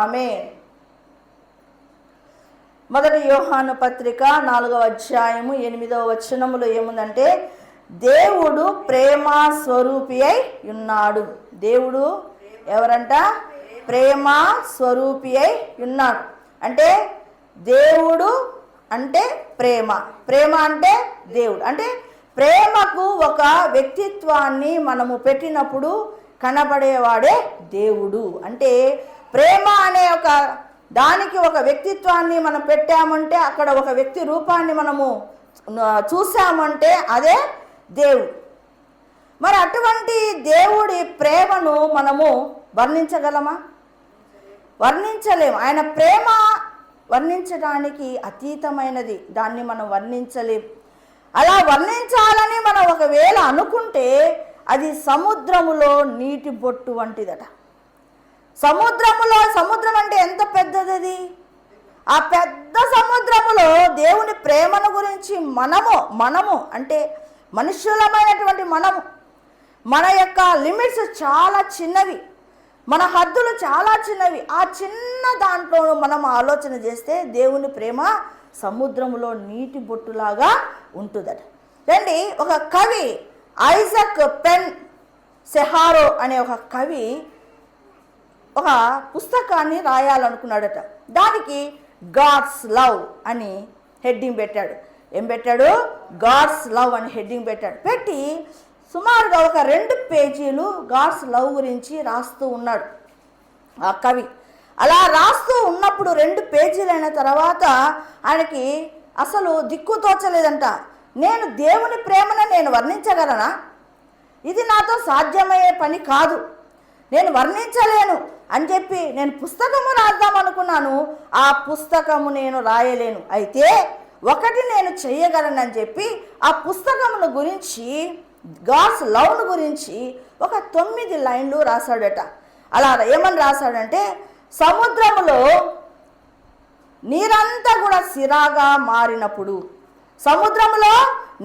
ఆమేన్. మొదటి యోహాను పత్రిక 4వ అధ్యాయము 8వ వచనములో ఏముందంటే, దేవుడు ప్రేమ స్వరూపి అయి ఉన్నాడు. దేవుడు ఎవరంట? ప్రేమ స్వరూపి అయి ఉన్నాడు. అంటే దేవుడు అంటే ప్రేమ, ప్రేమ అంటే దేవుడు. అంటే ప్రేమకు ఒక వ్యక్తిత్వాన్ని మనము పెట్టినప్పుడు కనబడేవాడే దేవుడు. అంటే ప్రేమ అనే ఒక దానికి ఒక వ్యక్తిత్వాన్ని మనం పెట్టామంటే, అక్కడ ఒక వ్యక్తి రూపాన్ని మనము చూసామంటే అదే దేవుడు. మరి అటువంటి దేవుడి ప్రేమను మనము వర్ణించగలమా? వర్ణించలేము. ఆయన ప్రేమ వర్ణించడానికి అతీతమైనది, దాన్ని మనం వర్ణించలేము. అలా వర్ణించాలని మనం ఒకవేళ అనుకుంటే అది సముద్రములో నీటి బొట్టు వంటిదట. సముద్రం అంటే ఎంత పెద్దది? ఆ పెద్ద సముద్రములో దేవుని ప్రేమను గురించి మనము అంటే మనుష్యులమైనటువంటి మన యొక్క లిమిట్స్ చాలా చిన్నవి, మన హద్దులు చాలా చిన్నవి. ఆ చిన్న దాంట్లో మనం ఆలోచన చేస్తే దేవుని ప్రేమ సముద్రములో నీటి బొట్టులాగా ఉంటుందట. రండి, ఒక కవి ఐజక్ పెన్ సెహారో అనే ఒక కవి ఒక పుస్తకాన్ని రాయాలనుకున్నాడట. దానికి గాడ్స్ లవ్ అని హెడ్డింగ్ పెట్టాడు. ఏం పెట్టాడు? గాడ్స్ లవ్ అని హెడ్డింగ్ పెట్టాడు. పెట్టి సుమారుగా ఒక 2 పేజీలు గాడ్స్ లవ్ గురించి రాస్తూ ఉన్నాడు ఆ కవి. అలా రాస్తూ ఉన్నప్పుడు 2 పేజీలైన తర్వాత ఆయనకి అసలు దిక్కు తోచలేదంట. నేను దేవుని ప్రేమను నేను వర్ణించగలనా? ఇది నాతో సాధ్యమయ్యే పని కాదు, నేను వర్ణించలేను అని చెప్పి నేను పుస్తకము రాద్దాం అనుకున్నాను. ఆ పుస్తకము నేను రాయలేను. అయితే ఒకటి నేను చెయ్యగలనని చెప్పి ఆ పుస్తకమును గురించి, గాడ్స్ లవ్ను గురించి ఒక 9 లైన్లు రాశాడట. అలా ఏమని రాశాడంటే, సముద్రములో నీరంతా కూడా సిరాగా మారినప్పుడు, సముద్రములో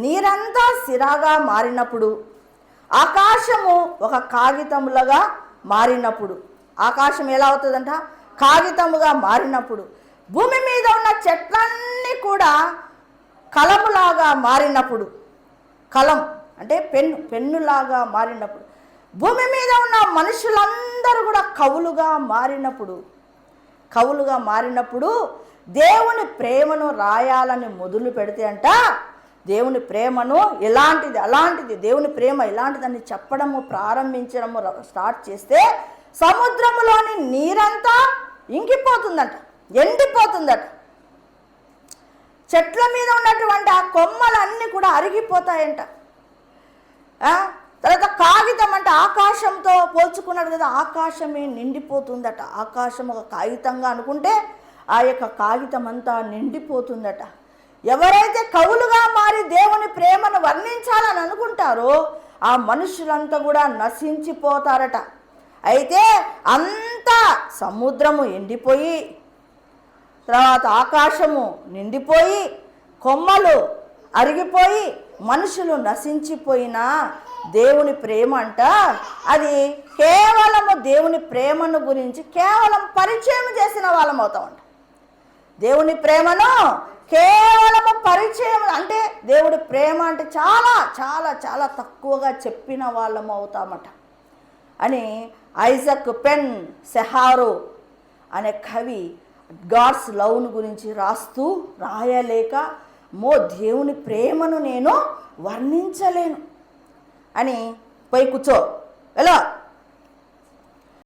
నీరంతా సిరాగా మారినప్పుడు, ఆకాశము ఒక కాగితములుగా మారినప్పుడు, ఆకాశం ఎలా అవుతుందంట? కాగితముగా మారినప్పుడు, భూమి మీద ఉన్న చెట్లన్నీ కూడా కలములాగా మారినప్పుడు, కలం అంటే పెన్నులాగా మారినప్పుడు, భూమి మీద ఉన్న మనుషులందరూ కూడా కవులుగా మారినప్పుడు దేవుని ప్రేమను రాయాలని మొదలు పెడితే అంట, దేవుని ప్రేమను అలాంటిది దేవుని ప్రేమ ఇలాంటిదని చెప్పడము ప్రారంభించడము స్టార్ట్ చేస్తే సముద్రములోని నీరంతా ఇంకిపోతుందట, ఎండిపోతుందట. చెట్ల మీద ఉన్నటువంటి ఆ కొమ్మలన్నీ కూడా అరిగిపోతాయంట. తర్వాత కాగితం అంటే ఆకాశంతో పోల్చుకున్నాడు కదా, ఆకాశమే నిండిపోతుందట. ఆకాశం ఒక కాగితంగా అనుకుంటే ఆ యొక్క కాగితం అంతా నిండిపోతుందట. ఎవరైతే కవులుగా మారి దేవుని ప్రేమను వర్ణించాలని అనుకుంటారో ఆ మనుషులంతా కూడా నశించిపోతారట. అయితే అంతా సముద్రము ఎండిపోయి, తర్వాత ఆకాశము నిండిపోయి, కొమ్మలు అరిగిపోయి, మనుషులు నశించిపోయినా దేవుని ప్రేమ అంట, అది కేవలము దేవుని ప్రేమను గురించి కేవలం పరిచయం చేసిన వాళ్ళం అవుతామంట. దేవుని ప్రేమను కేవలము పరిచయం అంటే దేవుడి ప్రేమ అంటే చాలా చాలా చాలా తక్కువగా చెప్పిన వాళ్ళము అవుతామట అని ఐజక్ పెన్ సెహారో అనే కవి గాడ్స్ లవ్ను గురించి రాయలేక దేవుని ప్రేమను నేను వర్ణించలేను అని పోయి కూర్చో ఎలా